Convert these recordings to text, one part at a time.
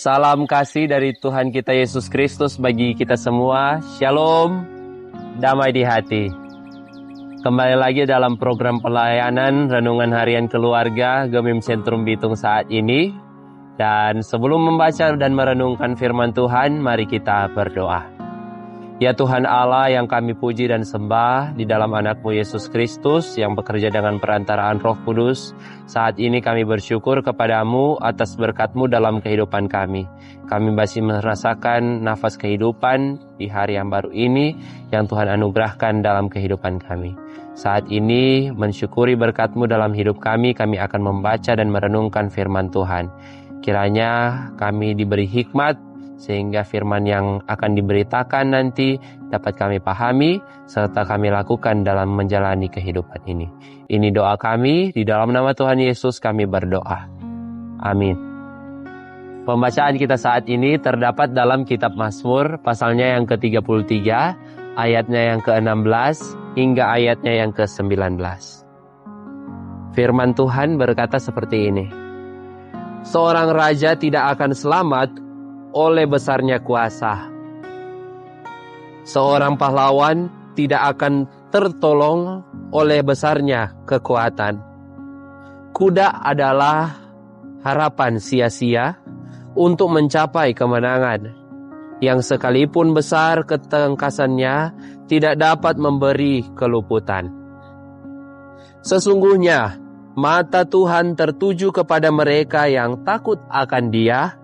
Salam kasih dari Tuhan kita Yesus Kristus bagi kita semua. Shalom, damai di hati. Kembali lagi dalam program pelayanan Renungan Harian Keluarga Gemim Sentrum Bitung saat ini. Dan sebelum membaca dan merenungkan firman Tuhan, mari kita berdoa. Ya Tuhan Allah yang kami puji dan sembah di dalam anak-Mu Yesus Kristus yang bekerja dengan perantaraan Roh Kudus, saat ini kami bersyukur kepadamu atas berkat-Mu dalam kehidupan kami. Kami masih merasakan nafas kehidupan di hari yang baru ini yang Tuhan anugerahkan dalam kehidupan kami. Saat ini mensyukuri berkat-Mu dalam hidup kami akan membaca dan merenungkan firman Tuhan. Kiranya kami diberi hikmat sehingga firman yang akan diberitakan nanti dapat kami pahami serta kami lakukan dalam menjalani kehidupan ini. Ini doa kami, di dalam nama Tuhan Yesus kami berdoa. Amin. Pembacaan kita saat ini terdapat dalam kitab Mazmur pasalnya yang ke-33, ayatnya yang ke-16 hingga ayatnya yang ke-19. Firman Tuhan berkata seperti ini. Seorang raja tidak akan selamat oleh besarnya kuasa. Seorang pahlawan tidak akan tertolong oleh besarnya kekuatan. Kuda adalah harapan sia-sia untuk mencapai kemenangan, yang sekalipun besar ketangkasannya tidak dapat memberi keluputan. Sesungguhnya mata Tuhan tertuju kepada mereka yang takut akan Dia,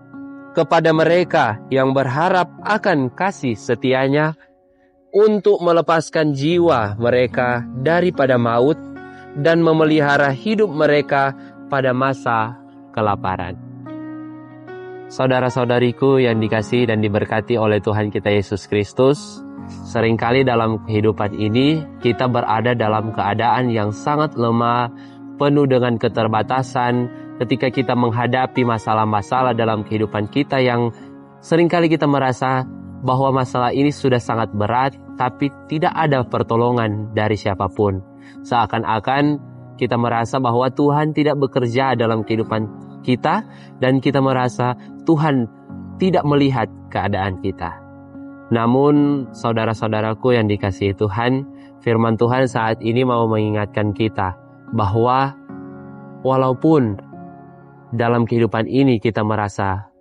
kepada mereka yang berharap akan kasih setianya, untuk melepaskan jiwa mereka daripada maut dan memelihara hidup mereka pada masa kelaparan. Saudara-saudariku yang dikasihi dan diberkati oleh Tuhan kita Yesus Kristus, seringkali dalam kehidupan ini kita berada dalam keadaan yang sangat lemah, penuh dengan keterbatasan, ketika kita menghadapi masalah-masalah dalam kehidupan kita yang seringkali kita merasa bahwa masalah ini sudah sangat berat, tapi tidak ada pertolongan dari siapapun. Seakan-akan kita merasa bahwa Tuhan tidak bekerja dalam kehidupan kita, dan kita merasa Tuhan tidak melihat keadaan kita. Namun, saudara-saudaraku yang dikasihi Tuhan, firman Tuhan saat ini mau mengingatkan kita bahwa walaupun dalam kehidupan ini kita merasa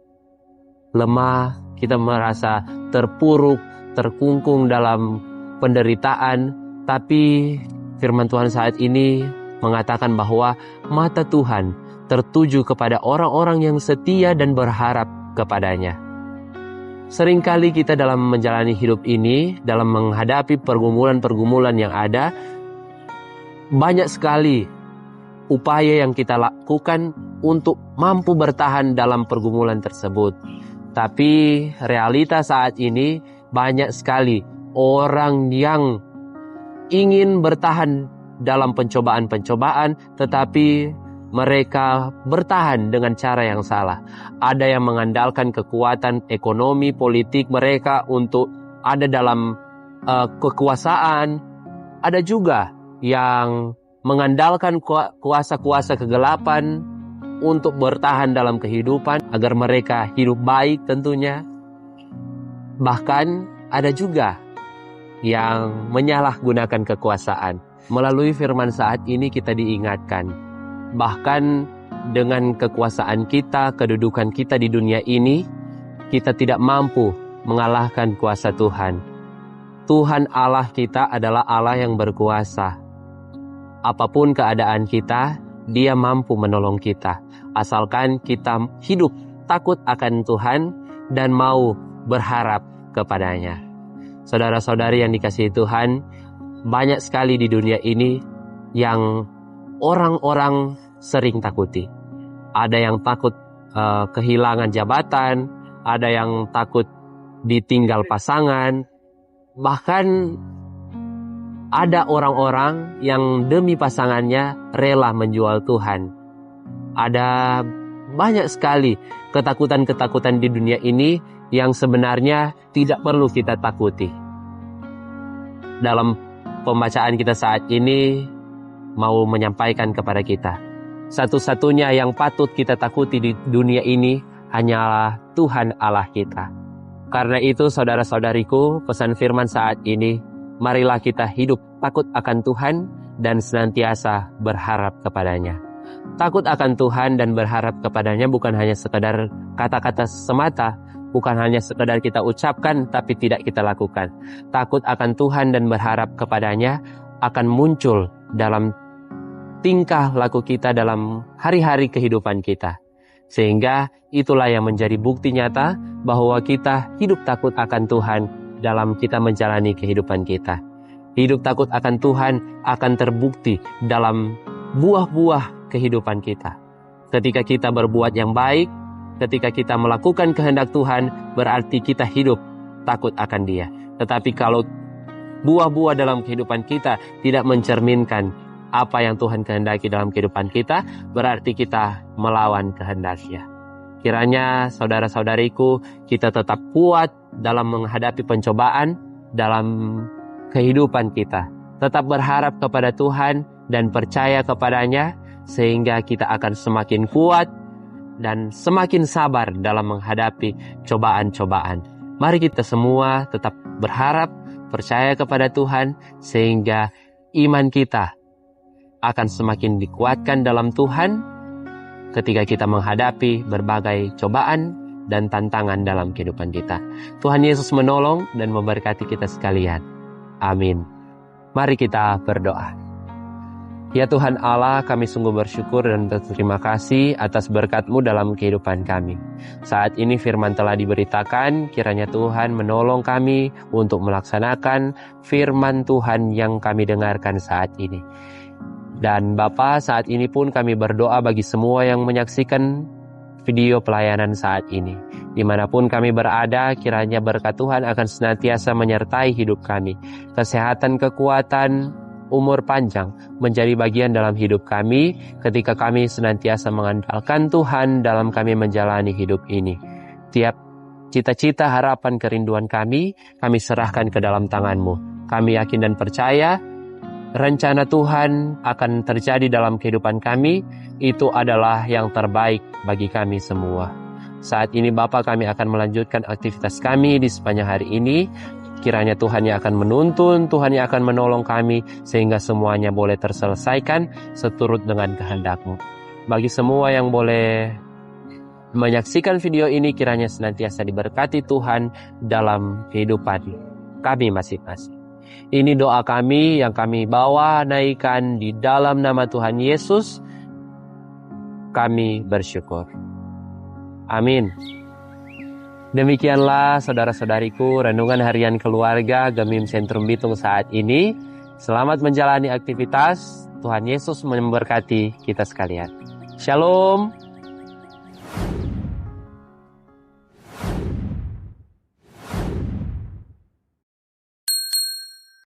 lemah, kita merasa terpuruk, terkungkung dalam penderitaan, tapi firman Tuhan saat ini mengatakan bahwa mata Tuhan tertuju kepada orang-orang yang setia dan berharap kepadanya. Seringkali kita dalam menjalani hidup ini, dalam menghadapi pergumulan-pergumulan yang ada, banyak sekali upaya yang kita lakukan untuk mampu bertahan dalam pergumulan tersebut. Tapi realita saat ini banyak sekali orang yang ingin bertahan dalam pencobaan-pencobaan, tetapi mereka bertahan dengan cara yang salah. Ada yang mengandalkan kekuatan ekonomi, politik mereka untuk ada dalam kekuasaan. Ada juga yang mengandalkan kuasa-kuasa kegelapan untuk bertahan dalam kehidupan agar mereka hidup baik tentunya. Bahkan ada juga yang menyalahgunakan kekuasaan. Melalui firman saat ini kita diingatkan, bahkan dengan kekuasaan kita, kedudukan kita di dunia ini, kita tidak mampu mengalahkan kuasa Tuhan. Tuhan Allah kita adalah Allah yang berkuasa. Apapun keadaan kita, Dia mampu menolong kita. Asalkan kita hidup takut akan Tuhan dan mau berharap kepadanya. Saudara-saudari yang dikasihi Tuhan, banyak sekali di dunia ini yang orang-orang sering takuti. Ada yang takut kehilangan jabatan, ada yang takut ditinggal pasangan, bahkan ada orang-orang yang demi pasangannya rela menjual Tuhan. Ada banyak sekali ketakutan-ketakutan di dunia ini yang sebenarnya tidak perlu kita takuti. Dalam pembacaan kita saat ini mau menyampaikan kepada kita, satu-satunya yang patut kita takuti di dunia ini hanyalah Tuhan Allah kita. Karena itu saudara-saudariku, pesan firman saat ini, marilah kita hidup takut akan Tuhan dan senantiasa berharap kepadanya. Takut akan Tuhan dan berharap kepadanya bukan hanya sekedar kata-kata semata, bukan hanya sekedar kita ucapkan tapi tidak kita lakukan. Takut akan Tuhan dan berharap kepadanya akan muncul dalam tingkah laku kita dalam hari-hari kehidupan kita. Sehingga itulah yang menjadi bukti nyata bahwa kita hidup takut akan Tuhan dalam kita menjalani kehidupan kita. Hidup takut akan Tuhan akan terbukti dalam buah-buah kehidupan kita. Ketika kita berbuat yang baik, ketika kita melakukan kehendak Tuhan, berarti kita hidup takut akan Dia. Tetapi kalau buah-buah dalam kehidupan kita tidak mencerminkan apa yang Tuhan kehendaki dalam kehidupan kita, berarti kita melawan kehendak-Nya. Kiranya saudara-saudariku, kita tetap kuat dalam menghadapi pencobaan dalam kehidupan kita. Tetap berharap kepada Tuhan dan percaya kepadanya, sehingga kita akan semakin kuat dan semakin sabar dalam menghadapi cobaan-cobaan. Mari kita semua tetap berharap, percaya kepada Tuhan, sehingga iman kita akan semakin dikuatkan dalam Tuhan ketika kita menghadapi berbagai cobaan dan tantangan dalam kehidupan kita. Tuhan Yesus menolong dan memberkati kita sekalian. Amin. Mari kita berdoa. Ya Tuhan Allah, kami sungguh bersyukur dan berterima kasih atas berkat-Mu dalam kehidupan kami. Saat ini firman telah diberitakan, kiranya Tuhan menolong kami untuk melaksanakan firman Tuhan yang kami dengarkan saat ini. Dan Bapa, saat ini pun kami berdoa bagi semua yang menyaksikan video pelayanan saat ini. Dimanapun kami berada, kiranya berkat Tuhan akan senantiasa menyertai hidup kami. Kesehatan, kekuatan, umur panjang menjadi bagian dalam hidup kami ketika kami senantiasa mengandalkan Tuhan dalam kami menjalani hidup ini. Tiap cita-cita, harapan, kerinduan kami serahkan ke dalam tangan-Mu. Kami yakin dan percaya rencana Tuhan akan terjadi dalam kehidupan kami, itu adalah yang terbaik bagi kami semua. Saat ini Bapa, kami akan melanjutkan aktivitas kami di sepanjang hari ini. Kiranya Tuhan yang akan menuntun, Tuhan yang akan menolong kami, sehingga semuanya boleh terselesaikan seturut dengan kehendak-Mu. Bagi semua yang boleh menyaksikan video ini, kiranya senantiasa diberkati Tuhan dalam kehidupan kami masing-masing. Ini doa kami yang kami bawa naikkan di dalam nama Tuhan Yesus. Kami bersyukur. Amin. Demikianlah saudara-saudariku renungan harian keluarga Gemim Sentrum Bitung saat ini. Selamat menjalani aktivitas. Tuhan Yesus memberkati kita sekalian. Shalom.